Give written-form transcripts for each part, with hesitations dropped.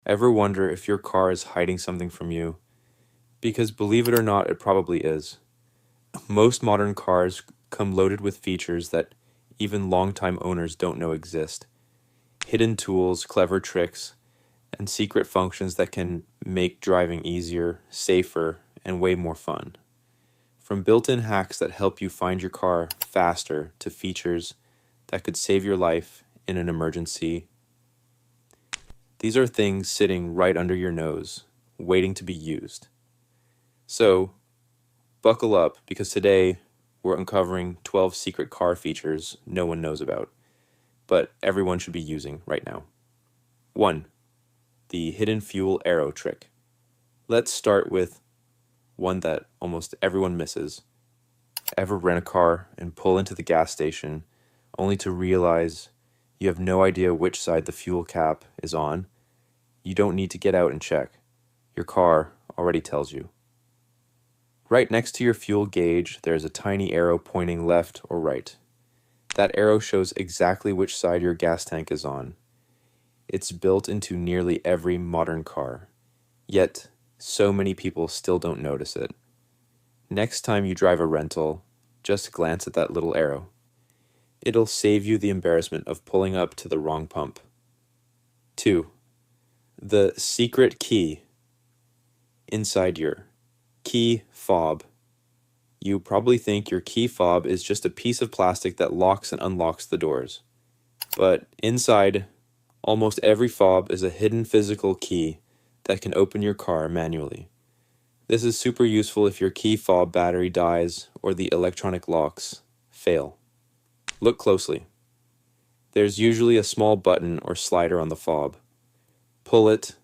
Ever wonder if your car is hiding something from you? Because believe it or not, it probably is. Most modern cars come loaded with features that even longtime owners don't know exist. Hidden tools, clever tricks, and secret functions that can make driving easier, safer, and way more fun. From built-in hacks that help you find your car faster to features that could save your life in an emergency. These are things sitting right under your nose, waiting to be used. So, buckle up because today we're uncovering 12 secret car features no one knows about, but everyone should be using right now. 1. The hidden fuel arrow trick. Let's start with one that almost everyone misses. Ever rent a car and pull into the gas station only to realize you have no idea which side the fuel cap is on? You don't need to get out and check. Your car already tells you. Right next to your fuel gauge, there's a tiny arrow pointing left or right. That arrow shows exactly which side your gas tank is on. It's built into nearly every modern car, yet so many people still don't notice it. Next time you drive a rental, just glance at that little arrow. It'll save you the embarrassment of pulling up to the wrong pump. 2. The secret key inside your key fob. You probably think your key fob is just a piece of plastic that locks and unlocks the doors. But inside, almost every fob is a hidden physical key that can open your car manually. This is super useful if your key fob battery dies or the electronic locks fail. Look closely. There's usually a small button or slider on the fob. Pull it,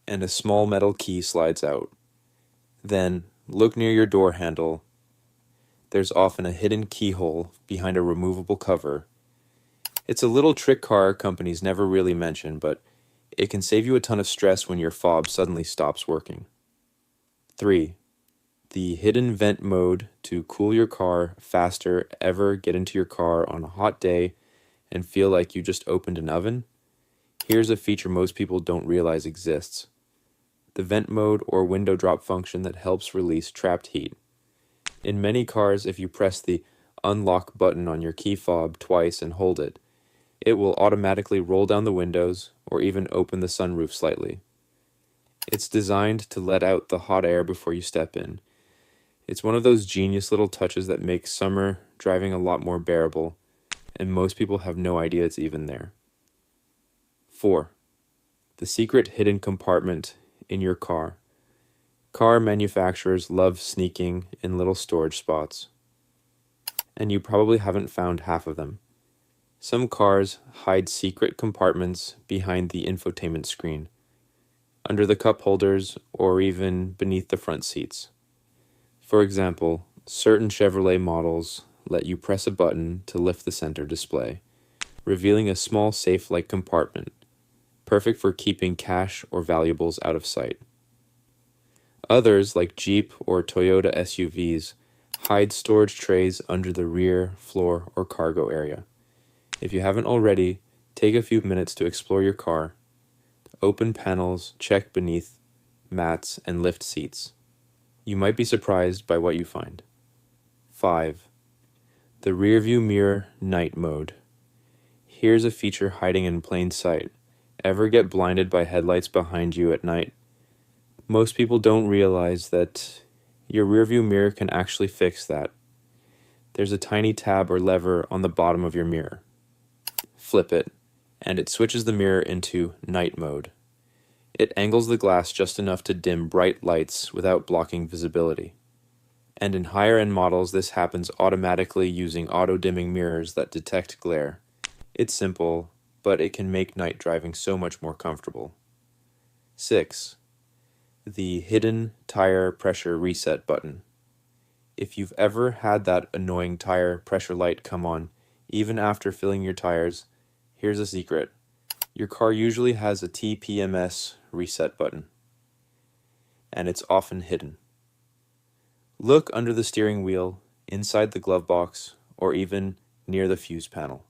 and a small metal key slides out. Then, look near your door handle. There's often a hidden keyhole behind a removable cover. It's a little trick car companies never really mention, but it can save you a ton of stress when your fob suddenly stops working. 3. The hidden vent mode to cool your car faster. Ever get into your car on a hot day and feel like you just opened an oven? Here's a feature most people don't realize exists. The vent mode or window drop function that helps release trapped heat. In many cars, if you press the unlock button on your key fob twice and hold it, it will automatically roll down the windows or even open the sunroof slightly. It's designed to let out the hot air before you step in. It's one of those genius little touches that makes summer driving a lot more bearable, and most people have no idea it's even there. 4. The secret hidden compartment in your car. Car manufacturers love sneaking in little storage spots, and you probably haven't found half of them. Some cars hide secret compartments behind the infotainment screen, under the cup holders, or even beneath the front seats. For example, certain Chevrolet models let you press a button to lift the center display, revealing a small safe-like compartment, perfect for keeping cash or valuables out of sight. Others, like Jeep or Toyota SUVs, hide storage trays under the rear, floor, or cargo area. If you haven't already, take a few minutes to explore your car. Open panels, check beneath mats, and lift seats. You might be surprised by what you find. 5. The Rearview mirror night mode. Here's a feature hiding in plain sight. Ever get blinded by headlights behind you at night? Most people don't realize that your rearview mirror can actually fix that. There's a tiny tab or lever on the bottom of your mirror. Flip it, and it switches the mirror into night mode. It angles the glass just enough to dim bright lights without blocking visibility. And in higher-end models, this happens automatically using auto-dimming mirrors that detect glare. It's simple, but it can make night driving so much more comfortable. 6. The hidden tire pressure reset button. If you've ever had that annoying tire pressure light come on, even after filling your tires, here's a secret. Your car usually has a TPMS reset button, and it's often hidden. Look under the steering wheel, inside the glove box, or even near the fuse panel.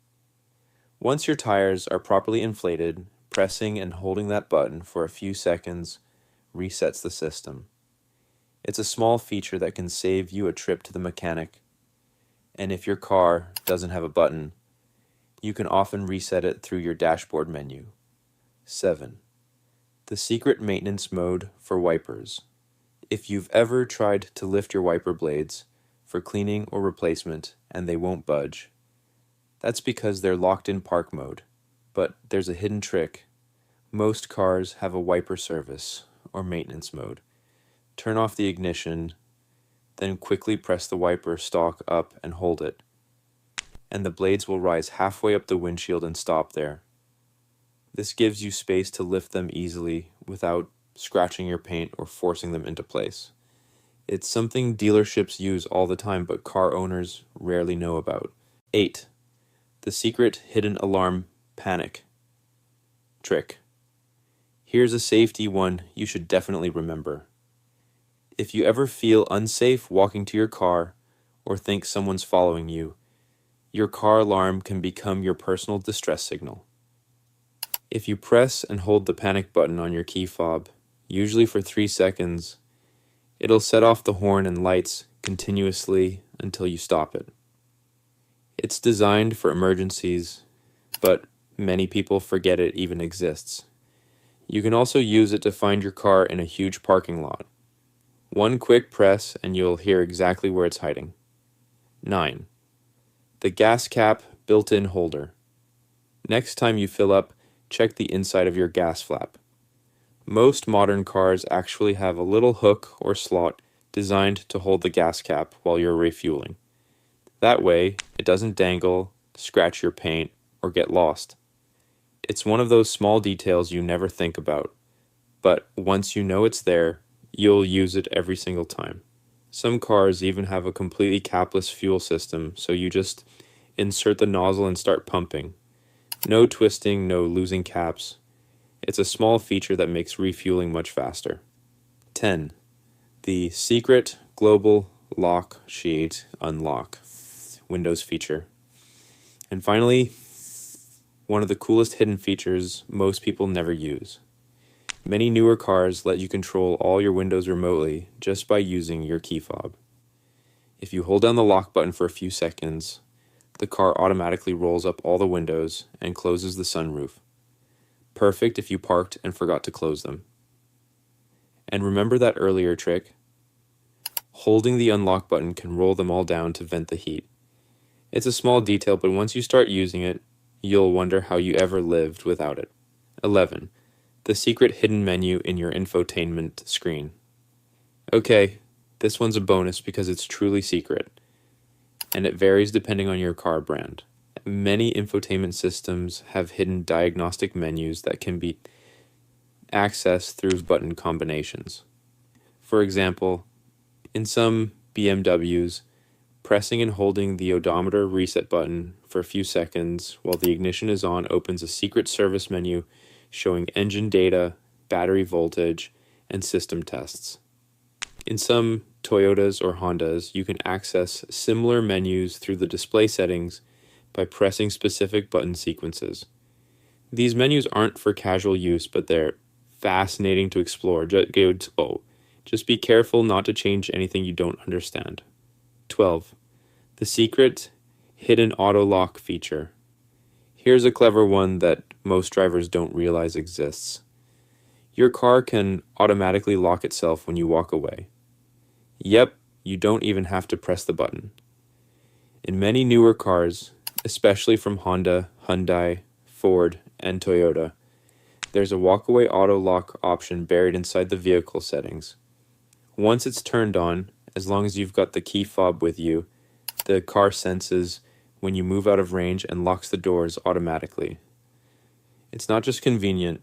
Once your tires are properly inflated, Pressing and holding that button for a few seconds resets the system. It's a small feature that can save you a trip to the mechanic, and if your car doesn't have a button, you can often reset it through your dashboard menu. 7. The secret maintenance mode for wipers. If you've ever tried to lift your wiper blades for cleaning or replacement and they won't budge, that's because they're locked in park mode. But there's a hidden trick. Most cars have a wiper service or maintenance mode. Turn off the ignition, then quickly press the wiper stalk up and hold it, and the blades will rise halfway up the windshield and stop there. This gives you space to lift them easily without scratching your paint or forcing them into place. It's something dealerships use all the time, but car owners rarely know about. 8. The secret hidden alarm panic trick. Here's a safety one you should definitely remember. If you ever feel unsafe walking to your car or think someone's following you, your car alarm can become your personal distress signal. If you press and hold the panic button on your key fob, usually for 3 seconds, it'll set off the horn and lights continuously until you stop it. It's designed for emergencies, but many people forget it even exists. You can also use it to find your car in a huge parking lot. One quick press and you'll hear exactly where it's hiding. 9. The gas cap built-in holder. Next time you fill up, check the inside of your gas flap. Most modern cars actually have a little hook or slot designed to hold the gas cap while you're refueling. That way, it doesn't dangle, scratch your paint, or get lost. It's one of those small details you never think about, but once you know it's there, you'll use it every single time. Some cars even have a completely capless fuel system, so you just insert the nozzle and start pumping. No twisting, no losing caps. It's a small feature that makes refueling much faster. 10. The secret global lock sheet unlock Windows feature. And finally, one of the coolest hidden features most people never use. Many newer cars let you control all your windows remotely just by using your key fob. If you hold down the lock button for a few seconds, the car automatically rolls up all the windows and closes the sunroof. Perfect if you parked and forgot to close them. And remember that earlier trick? Holding the unlock button can roll them all down to vent the heat. It's a small detail, but once you start using it, you'll wonder how you ever lived without it. 11. The secret hidden menu in your infotainment screen. Okay, this one's a bonus because it's truly secret, and it varies depending on your car brand. Many infotainment systems have hidden diagnostic menus that can be accessed through button combinations. For example, in some BMWs, pressing and holding the odometer reset button for a few seconds while the ignition is on opens a secret service menu showing engine data, battery voltage, and system tests. In some Toyotas or Hondas, you can access similar menus through the display settings by pressing specific button sequences. These menus aren't for casual use, but they're fascinating to explore. Just be careful not to change anything you don't understand. 12. The secret hidden autolock feature. Here's a clever one that most drivers don't realize exists. Your car can automatically lock itself when you walk away. Yep, you don't even have to press the button. In many newer cars, especially from Honda, Hyundai, Ford, and Toyota, there's a walkaway auto lock option buried inside the vehicle settings. Once it's turned on, as long as you've got the key fob with you, the car senses when you move out of range and locks the doors automatically. It's not just convenient,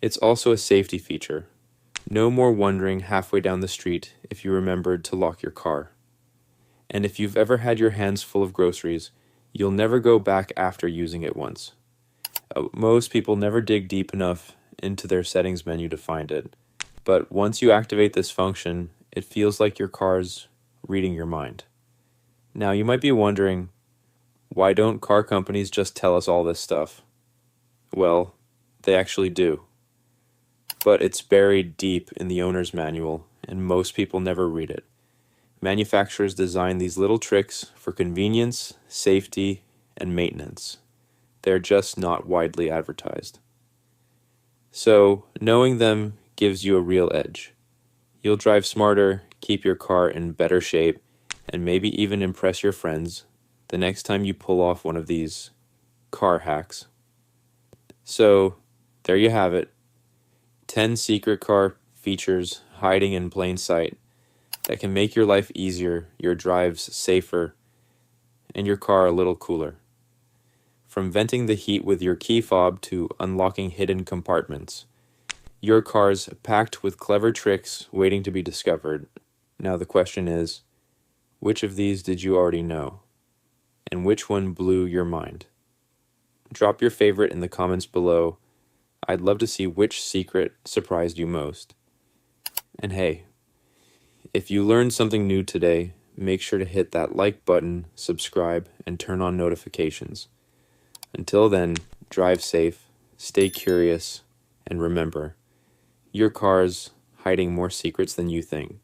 it's also a safety feature. No more wondering halfway down the street if you remembered to lock your car. And if you've ever had your hands full of groceries, you'll never go back after using it once. Most people never dig deep enough into their settings menu to find it. But once you activate this function, it feels like your car's reading your mind. Now you might be wondering, why don't car companies just tell us all this stuff? Well, They actually do. But it's buried deep in the owner's manual, and most people never read it. Manufacturers design these little tricks for convenience, safety, and maintenance. They're just not widely advertised. So, knowing them gives you a real edge. You'll drive smarter, keep your car in better shape, and maybe even impress your friends the next time you pull off one of these car hacks. So, there you have it. 10 secret car features hiding in plain sight that can make your life easier, your drives safer, and your car a little cooler. From venting the heat with your key fob to unlocking hidden compartments, your car's packed with clever tricks waiting to be discovered. Now the question is, which of these did you already know? And which one blew your mind? Drop your favorite in the comments below. I'd love to see which secret surprised you most. And hey, if you learned something new today, make sure to hit that like button, subscribe, and turn on notifications. Until then, drive safe, stay curious, and remember, your car's hiding more secrets than you think.